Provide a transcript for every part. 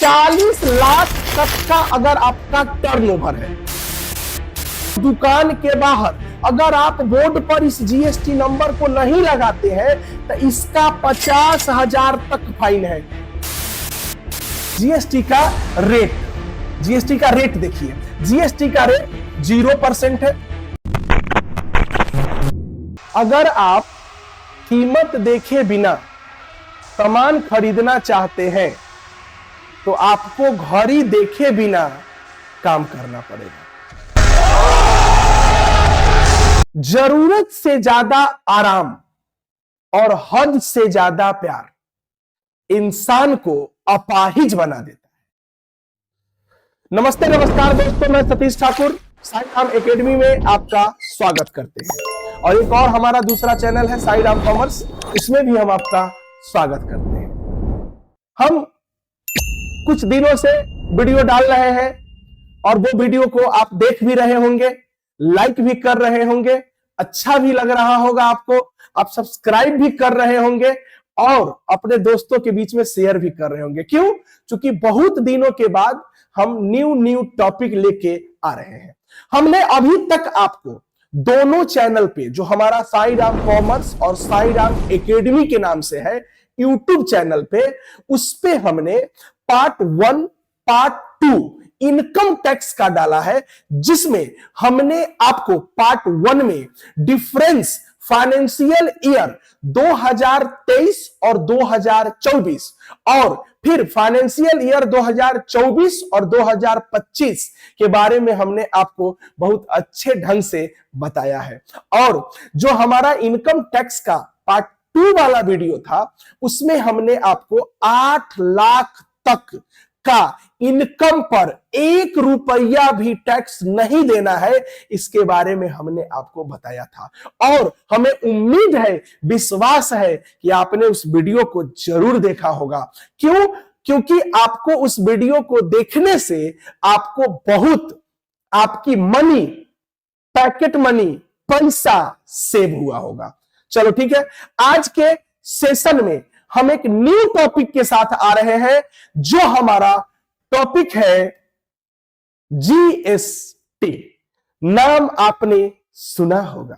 40 लाख तक का अगर आपका टर्नओवर है, दुकान के बाहर अगर आप बोर्ड पर इस जीएसटी नंबर को नहीं लगाते हैं तो इसका 50,000 तक फाइन है। जीएसटी का रेट देखिए, जीएसटी का रेट 0% है। अगर आप कीमत देखे बिना सामान खरीदना चाहते हैं तो आपको घड़ी देखे बिना काम करना पड़ेगा। जरूरत से ज्यादा आराम और हद से ज्यादा प्यार इंसान को अपाहिज बना देता है। नमस्ते नमस्कार दोस्तों, मैं सतीश ठाकुर साई राम एकेडमी में आपका स्वागत करते हैं। और एक और हमारा दूसरा चैनल है साई राम कॉमर्स, इसमें भी हम आपका स्वागत करते हैं। हम कुछ दिनों से वीडियो डाल रहे हैं और वो वीडियो को आप देख भी रहे होंगे, लाइक भी कर रहे होंगे, अच्छा भी लग रहा होगा आपको, आप सब्सक्राइब भी कर रहे होंगे और अपने दोस्तों के बीच में शेयर भी कर रहे होंगे। क्यों? क्योंकि बहुत दिनों के बाद हम न्यू टॉपिक लेके आ रहे हैं। हमने अभी तक आपको दोनों चैनल पे, जो हमारा साई राम कॉमर्स और साई राम एकेडमी के नाम से है यूट्यूब चैनल पे, उस पे हमने पार्ट 1, पार्ट 2 इनकम टैक्स का डाला है, जिसमें हमने आपको पार्ट 1 में डिफरेंस फाइनेंशियल ईयर 2023 और 2024 और फिर फाइनेंशियल ईयर 2024 और 2025 के बारे में हमने आपको बहुत अच्छे ढंग से बताया है। और जो हमारा इनकम टैक्स का पार्ट 2 वाला वीडियो था, उसमें हमने आपको 8 लाख तक का इनकम पर 1 रुपया भी टैक्स नहीं देना है, इसके बारे में हमने आपको बताया था। और हमें उम्मीद है, विश्वास है कि आपने उस वीडियो को जरूर देखा होगा। क्यों? क्योंकि आपको उस वीडियो को देखने से आपको बहुत आपकी मनी, पैकेट मनी, पैसा सेव हुआ होगा। चलो ठीक है, आज के सेशन में हम एक न्यू टॉपिक के साथ आ रहे हैं, जो हमारा टॉपिक है जीएसटी। नाम आपने सुना होगा,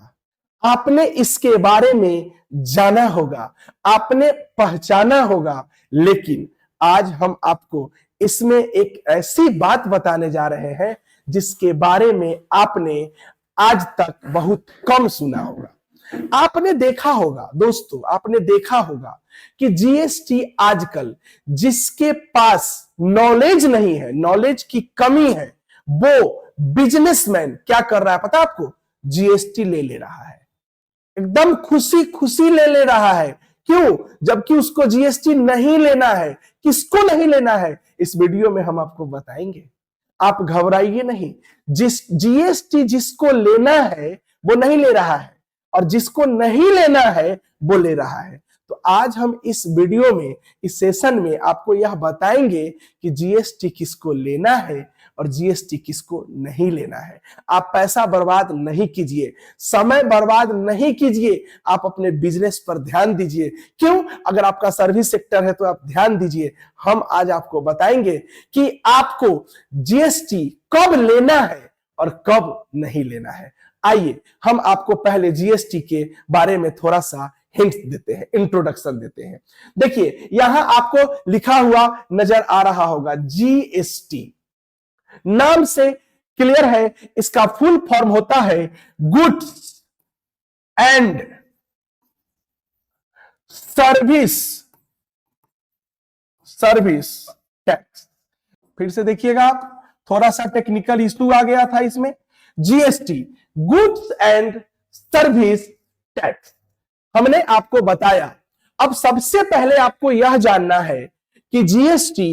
आपने इसके बारे में जाना होगा, आपने पहचाना होगा, लेकिन आज हम आपको इसमें एक ऐसी बात बताने जा रहे हैं जिसके बारे में आपने आज तक बहुत कम सुना होगा। आपने देखा होगा दोस्तों, आपने देखा होगा कि जीएसटी आजकल जिसके पास नॉलेज नहीं है, नॉलेज की कमी है, वो बिजनेसमैन क्या कर रहा है पता है आपको? जीएसटी ले रहा है, एकदम खुशी ले रहा है। क्यों? जबकि उसको जीएसटी नहीं लेना है। किसको नहीं लेना है? इस वीडियो में हम आपको बताएंगे। आप घबराइए नहीं। जीएसटी जिसको लेना है वो नहीं ले रहा है, और जिसको नहीं लेना है वो ले रहा है। तो आज हम इस वीडियो में, इस सेशन में आपको यह बताएंगे कि जीएसटी किसको लेना है और जीएसटी किसको नहीं लेना है। आप पैसा बर्बाद नहीं कीजिए, समय बर्बाद नहीं कीजिए, आप अपने बिजनेस पर ध्यान दीजिए। क्यों? अगर आपका सर्विस सेक्टर है तो आप ध्यान दीजिए। हम आज आपको बताएंगे कि आपको जीएसटी कब लेना है और कब नहीं लेना है। आइए हम आपको पहले जीएसटी के बारे में थोड़ा सा हिंट देते हैं, इंट्रोडक्शन देते हैं। देखिए, यहां आपको लिखा हुआ नजर आ रहा होगा जीएसटी। नाम से क्लियर है, इसका फुल फॉर्म होता है गुड्स एंड सर्विस टैक्स। फिर से देखिएगा आप, थोड़ा सा टेक्निकल इशू आ गया था इसमें। GST goods and service tax हमने आपको बताया। अब सबसे पहले आपको यह जानना है कि जीएसटी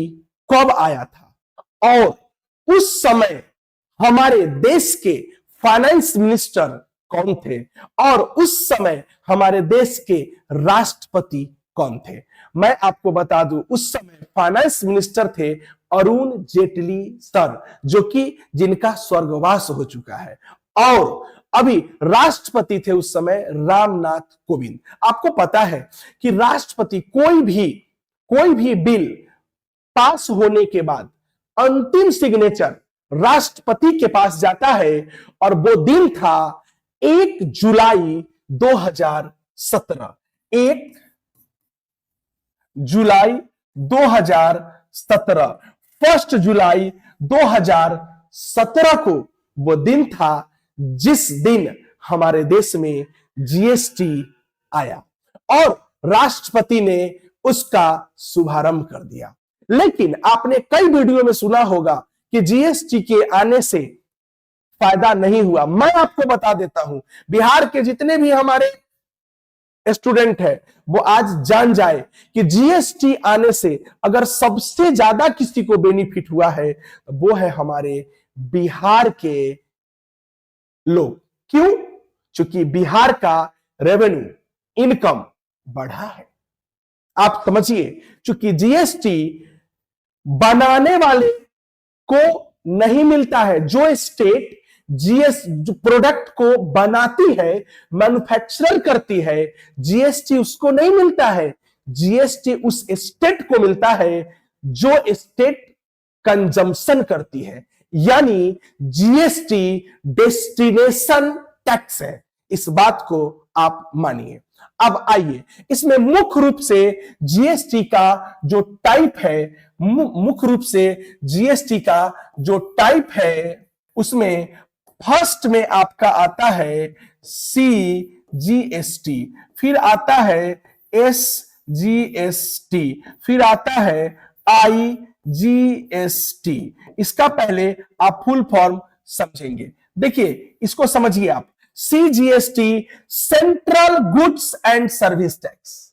कब आया था और उस समय हमारे देश के फाइनेंस मिनिस्टर कौन थे और उस समय हमारे देश के राष्ट्रपति कौन थे। मैं आपको बता दूं, उस समय फाइनेंस मिनिस्टर थे अरुण जेटली सर, जो कि जिनका स्वर्गवास हो चुका है, और अभी राष्ट्रपति थे उस समय रामनाथ कोविंद। आपको पता है कि राष्ट्रपति कोई भी बिल पास होने के बाद अंतिम सिग्नेचर राष्ट्रपति के पास जाता है और वो दिन था 1 जुलाई 2017। 1 जुलाई 2017, 1 जुलाई 2017 को वो दिन था जिस दिन हमारे देश में जीएसटी आया और राष्ट्रपति ने उसका शुभारंभ कर दिया। लेकिन आपने कई वीडियो में सुना होगा कि जीएसटी के आने से फायदा नहीं हुआ। मैं आपको बता देता हूं, बिहार के जितने भी हमारे स्टूडेंट है वो आज जान जाए कि जीएसटी आने से अगर सबसे ज्यादा किसी को बेनिफिट हुआ है तो वो है हमारे बिहार के लोग। क्यों? क्योंकि बिहार का रेवेन्यू इनकम बढ़ा है। आप समझिए, क्योंकि जीएसटी बनाने वाले को नहीं मिलता है। जो स्टेट जो प्रोडक्ट को बनाती है, मैन्युफैक्चर करती है, जीएसटी उसको नहीं मिलता है। जीएसटी उस स्टेट को मिलता है जो स्टेट कंजम्पशन करती है, यानी जीएसटी डेस्टिनेशन टैक्स है। इस बात को आप मानिए। अब आइए, इसमें मुख्य रूप से जीएसटी का जो टाइप है, मुख्य रूप से जीएसटी का जो टाइप है उसमें फर्स्ट में आपका आता है सीजीएसटी, फिर आता है एसजीएसटी, फिर आता है आईजीएसटी। इसका पहले आप फुल फॉर्म समझेंगे। देखिए, इसको समझिए आप। CGST central goods and service tax,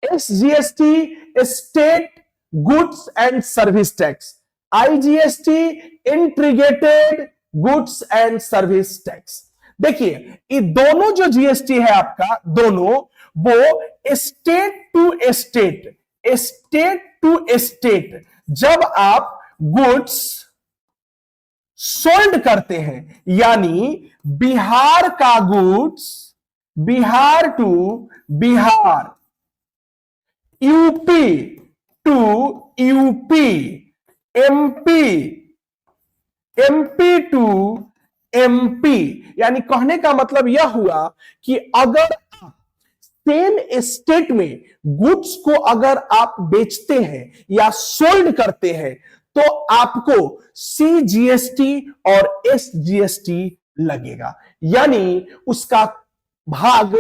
SGST state goods and service tax, IGST integrated goods and service tax. देखिए, ये दोनों जो जीएसटी है आपका, दोनों वो state to state, state to state, जब आप गुड्स सोल्ड करते हैं, यानी बिहार का goods Bihar to Bihar, UP to UP, MP to MP, यानी कहने का मतलब यह हुआ कि अगर सेम स्टेट में गुड्स को अगर आप बेचते हैं या सोल्ड करते हैं तो आपको सीजीएसटी और एसजीएसटी लगेगा, यानी उसका भाग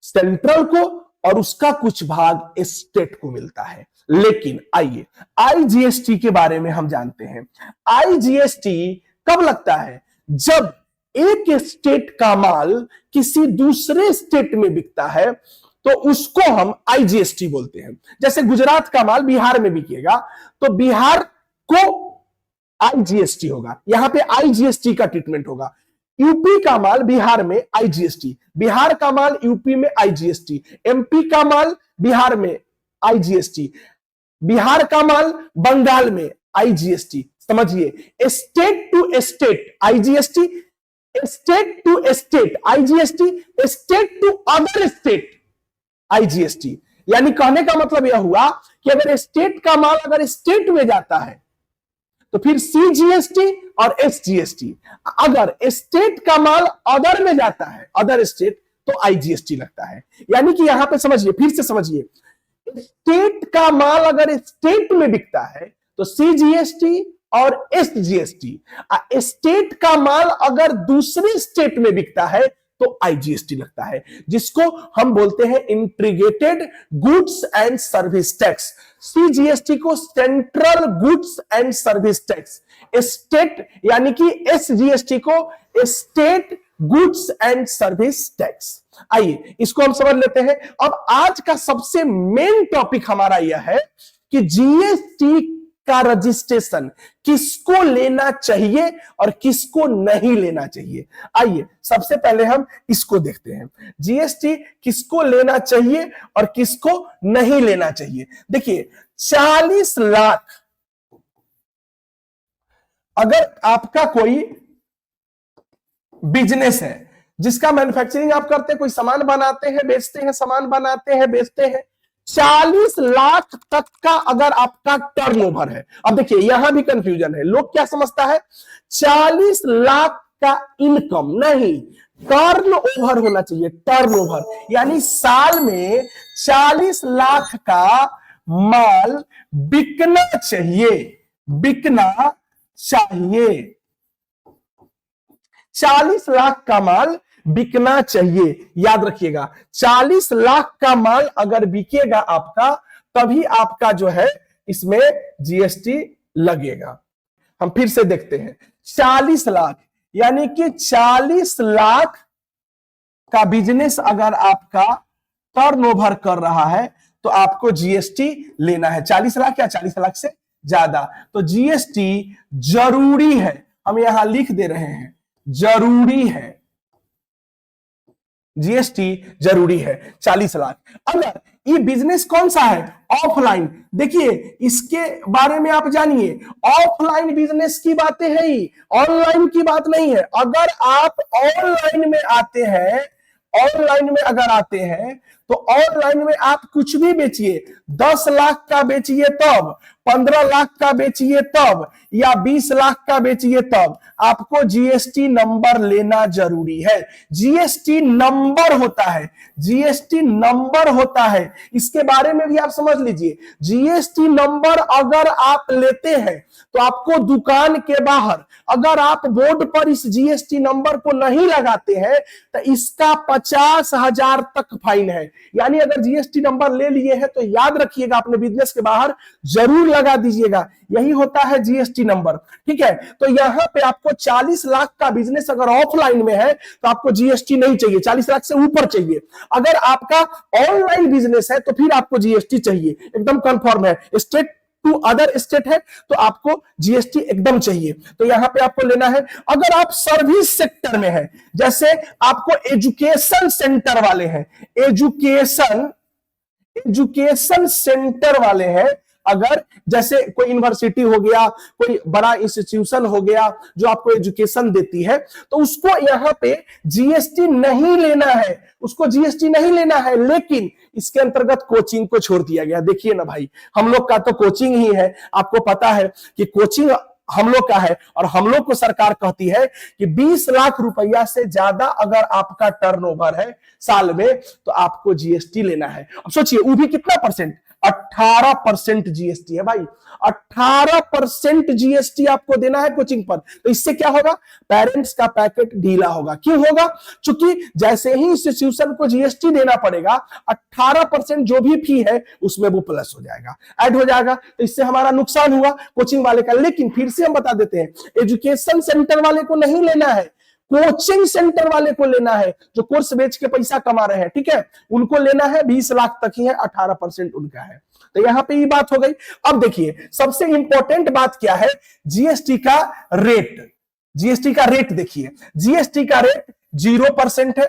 सेंट्रल को और उसका कुछ भाग स्टेट को मिलता है। लेकिन आइए आईजीएसटी के बारे में हम जानते हैं। आईजीएसटी कब लगता है? जब एक स्टेट का माल किसी दूसरे स्टेट में बिकता है तो उसको हम आईजीएसटी बोलते हैं। जैसे गुजरात का माल बिहार में बिकेगा तो बिहार को आईजीएसटी होगा, यहां पे आईजीएसटी का ट्रीटमेंट होगा। यूपी का माल बिहार में आईजीएसटी, बिहार का माल यूपी में आईजीएसटी, एमपी का माल बिहार में आईजीएसटी, बिहार का माल बंगाल में आईजीएसटी। समझिए, state to state IGST, state to state IGST, state to other state IGST. यानी कहने का मतलब यह हुआ कि अगर स्टेट का माल अगर स्टेट में जाता है तो फिर सीजीएसटी और एसजीएसटी, अगर स्टेट का माल अदर में जाता है, अदर स्टेट, तो आईजीएसटी लगता है। यानी कि यहां पे समझिए, फिर से समझिए, स्टेट का माल अगर स्टेट में बिकता है तो सीजीएसटी और एसजीएसटी, स्टेट का माल अगर दूसरे स्टेट में बिकता है तो आईजीएसटी लगता है, जिसको हम बोलते हैं integrated goods and service tax. CGST को central goods and service tax, state यानी कि एसजीएसटी को state goods and service tax. आइए इसको हम समझ लेते हैं। अब आज का सबसे मेन टॉपिक हमारा यह है कि जीएसटी का रजिस्ट्रेशन किसको लेना चाहिए और किसको नहीं लेना चाहिए। आइए सबसे पहले हम इसको देखते हैं, जीएसटी किसको लेना चाहिए और किसको नहीं लेना चाहिए। देखिए 40 लाख अगर आपका कोई बिजनेस है जिसका मैन्युफैक्चरिंग आप करते हैं, कोई सामान बनाते हैं बेचते हैं, सामान बनाते हैं बेचते हैं, 40 लाख तक का अगर आपका टर्नओवर है, अब देखिए यहां भी कंफ्यूजन है, लोग क्या समझता है 40 लाख का इनकम, नहीं, टर्नओवर होना चाहिए, टर्नओवर, यानी साल में 40 लाख का माल बिकना चाहिए, बिकना चाहिए, 40 लाख का माल बिकना चाहिए। याद रखिएगा 40 लाख का माल अगर बिकेगा आपका, तभी आपका जो है इसमें जीएसटी लगेगा। हम फिर से देखते हैं, 40 लाख यानी कि 40 लाख का बिजनेस अगर आपका टर्नओवर कर रहा है तो आपको जीएसटी लेना है, 40 लाख या 40 लाख से ज्यादा, तो जीएसटी जरूरी है, हम यहां लिख दे रहे हैं जरूरी है, जीएसटी जरूरी है 40 लाख। अगर ये बिजनेस कौन सा है, ऑफलाइन, देखिए इसके बारे में आप जानिए, ऑफलाइन बिजनेस की बातें है, ऑनलाइन की बात नहीं है। अगर आप ऑनलाइन में आते हैं, ऑनलाइन में अगर आते हैं तो ऑनलाइन में आप कुछ भी बेचिए, 10 लाख का बेचिए तब, 15 लाख का बेचिए तब, या 20 लाख का बेचिए तब, आपको जीएसटी नंबर लेना जरूरी है। जीएसटी नंबर होता है, जीएसटी नंबर होता है, इसके बारे में भी आप समझ लीजिए। जीएसटी नंबर अगर आप लेते हैं तो आपको दुकान के बाहर अगर आप बोर्ड पर इस जीएसटी नंबर को नहीं लगाते हैं तो इसका 50,000 तक फाइन है। यानी अगर जीएसटी नंबर ले लिए हैं तो याद रखिएगा, अपने बिजनेस के बाहर जरूर लगा दीजिएगा, यही होता है जीएसटी नंबर, ठीक है। तो यहां पे आपको 40 लाख का बिजनेस अगर ऑफलाइन में है तो आपको जीएसटी नहीं चाहिए, 40 लाख से ऊपर चाहिए। अगर आपका ऑनलाइन बिजनेस है तो फिर आपको जीएसटी चाहिए, एकदम कंफर्म है, स्टेट टू अदर स्टेट है तो आपको जीएसटी एकदम चाहिए, तो यहां पे आपको लेना है। अगर आप सर्विस सेक्टर में है, जैसे आपको एजुकेशन सेंटर वाले हैं, एजुकेशन सेंटर वाले हैं, अगर जैसे कोई यूनिवर्सिटी हो गया, कोई बड़ा इंस्टीट्यूशन हो गया जो आपको एजुकेशन देती है, तो उसको यहां पे जीएसटी नहीं लेना है, उसको जीएसटी नहीं लेना है। लेकिन इसके अंतर्गत कोचिंग को छोड़ दिया गया। देखिए ना भाई, हम लोग का तो कोचिंग ही है, आपको पता है कि कोचिंग हम लोग का है, और हम लोग को सरकार कहती है कि 20 लाख रुपया से ज्यादा अगर आपका टर्नओवर है साल में तो आपको जीएसटी लेना है। अब सोचिए वो भी कितना परसेंट, 18% जीएसटी है भाई, 18% जीएसटी आपको देना है कोचिंग पर। तो इससे क्या होगा, पेरेंट्स का पैकेट ढीला होगा। क्यों होगा, क्योंकि जैसे ही इंस्टीट्यूशन को जीएसटी देना पड़ेगा, 18% जो भी फी है उसमें वो प्लस हो जाएगा, ऐड हो जाएगा, तो इससे हमारा नुकसान हुआ कोचिंग वाले का। लेकिन फिर से हम बता देते हैं, एजुकेशन सेंटर वाले को नहीं लेना है, कोचिंग सेंटर वाले को लेना है, जो कोर्स बेच के पैसा कमा रहे हैं, ठीक है, उनको लेना है। 20 लाख तक ही है, 18% उनका है। तो यहां पे ये बात हो गई। अब देखिए सबसे इंपॉर्टेंट बात क्या है, जीएसटी का रेट, जीएसटी का रेट देखिए, जीएसटी का रेट 0% है,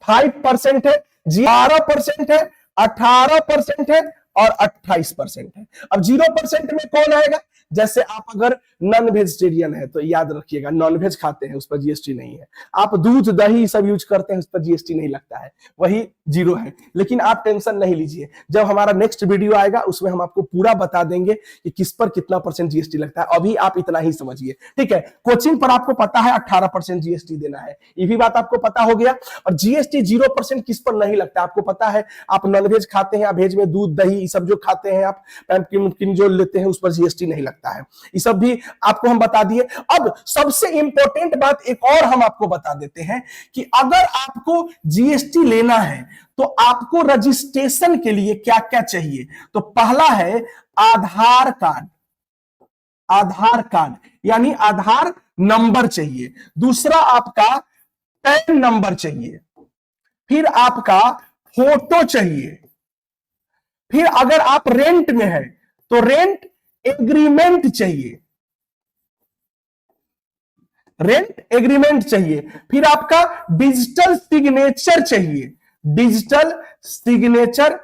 5% है, 12% है, 18% है और 28% है। अब 0% में कौन आएगा, जैसे आप अगर नॉन वेजिटेरियन है तो याद रखिएगा, नॉन वेज खाते हैं उस पर जीएसटी नहीं है। आप दूध दही सब यूज करते हैं उस पर जीएसटी नहीं लगता है, वही 0 है। लेकिन आप टेंशन नहीं लीजिए, जब हमारा नेक्स्ट वीडियो आएगा उसमें हम आपको पूरा बता देंगे कि किस पर कितना % जीएसटी लगता है। अभी आप इतना ही समझिए, ठीक है। कोचिंग पर आपको पता है 18% जीएसटी देना है, ये भी बात आपको पता हो गया। और जीएसटी 0% किस पर नहीं लगता आपको पता है, आप नॉनवेज खाते हैं, आप वेज में दूध दही सब जो खाते हैं, आप पैम्पकिन जो लेते हैं उस पर जीएसटी नहीं लगता है। ये सब भी आपको हम बता दिए। अब सबसे इंपॉर्टेंट बात एक और हम आपको बता देते हैं कि अगर आपको जीएसटी लेना है तो आपको रजिस्ट्रेशन के लिए क्या क्या चाहिए। तो पहला है आधार कार्ड, आधार कार्ड यानी आधार नंबर चाहिए। दूसरा आपका पैन नंबर चाहिए, फिर आपका फोटो चाहिए, फिर अगर आप रेंट में है तो रेंट एग्रीमेंट चाहिए, रेंट एग्रीमेंट चाहिए, फिर आपका डिजिटल सिग्नेचर चाहिए, डिजिटल सिग्नेचर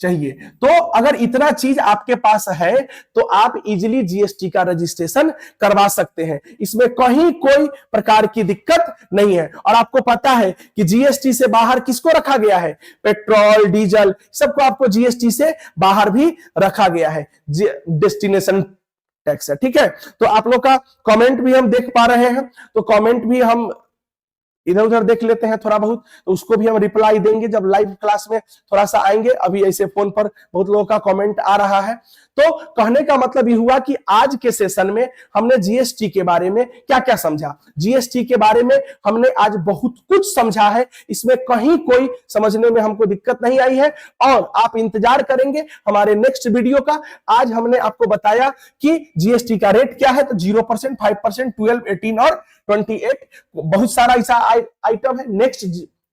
चाहिए। तो अगर इतना चीज आपके पास है तो आप इजीली जीएसटी का रजिस्ट्रेशन करवा सकते हैं, इसमें कहीं कोई प्रकार की दिक्कत नहीं है। और आपको पता है कि जीएसटी से बाहर किसको रखा गया है, पेट्रोल डीजल सबको आपको जीएसटी से बाहर भी रखा गया है, डेस्टिनेशन टैक्स है। ठीक है, तो आप लोग का कमेंट भी हम देख पा रहे हैं, तो कमेंट भी हम इधर उधर देख लेते हैं थोड़ा बहुत, तो उसको भी हम रिप्लाई देंगे जब लाइव क्लास में थोड़ा सा आएंगे। अभी ऐसे फोन पर बहुत लोगों का कमेंट आ रहा है। तो कहने का मतलब ये हुआ कि आज के सेशन में हमने जीएसटी के बारे में क्या क्या समझा, जीएसटी के बारे में हमने आज बहुत कुछ समझा है, इसमें कहीं कोई समझने में हमको दिक्कत नहीं आई है। और आप इंतजार करेंगे हमारे नेक्स्ट वीडियो का। आज हमने आपको बताया कि जीएसटी का रेट क्या है, तो 0%, 5%, 12, 18 और 28, बहुत सारा ऐसा आइटम है। नेक्स्ट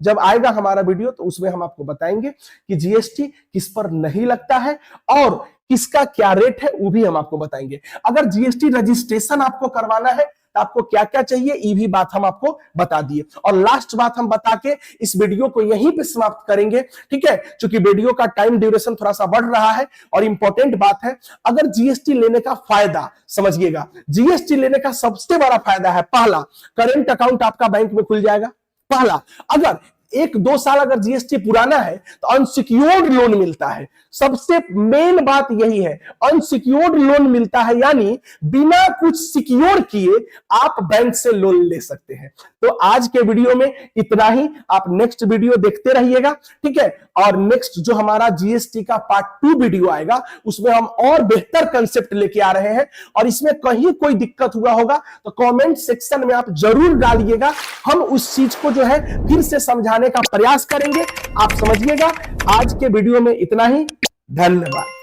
जब आएगा हमारा वीडियो तो उसमें हम आपको बताएंगे कि जीएसटी किस पर नहीं लगता है और किसका क्या रेट है, वो भी हम आपको बताएंगे। अगर जीएसटी रजिस्ट्रेशन आपको करवाना है तो आपको क्या क्या चाहिए, ये भी बात हम आपको बता दिए। और लास्ट बात हम बता के इस वीडियो को यहीं पे समाप्त करेंगे। ठीक है, क्योंकि वीडियो का टाइम ड्यूरेशन थोड़ा सा बढ़ रहा है। और इंपॉर्टेंट बात है, अगर जीएसटी लेने का फायदा समझिएगा, जीएसटी लेने का सबसे बड़ा फायदा है, पहला, करंट अकाउंट आपका बैंक में खुल जाएगा। पहला, अगर 1-2 साल अगर जीएसटी पुराना है तो अनसिक्योर्ड लोन मिलता है। सबसे मेन बात यही है, अनसिक्योर्ड लोन मिलता है, यानी बिना कुछ सिक्योर किए आप बैंक से लोन ले सकते हैं। तो आज के वीडियो में इतना ही, आप नेक्स्ट वीडियो देखते रहिएगा। ठीक है, और नेक्स्ट जो हमारा जीएसटी का पार्ट 2 वीडियो आएगा उसमें हम और बेहतर कंसेप्ट लेके आ रहे हैं। और इसमें कहीं कोई दिक्कत हुआ होगा तो कमेंट सेक्शन में आप जरूर डालिएगा, हम उस चीज को जो है फिर से समझाने का प्रयास करेंगे। आप समझिएगा। आज के वीडियो में इतना ही, धन्यवाद।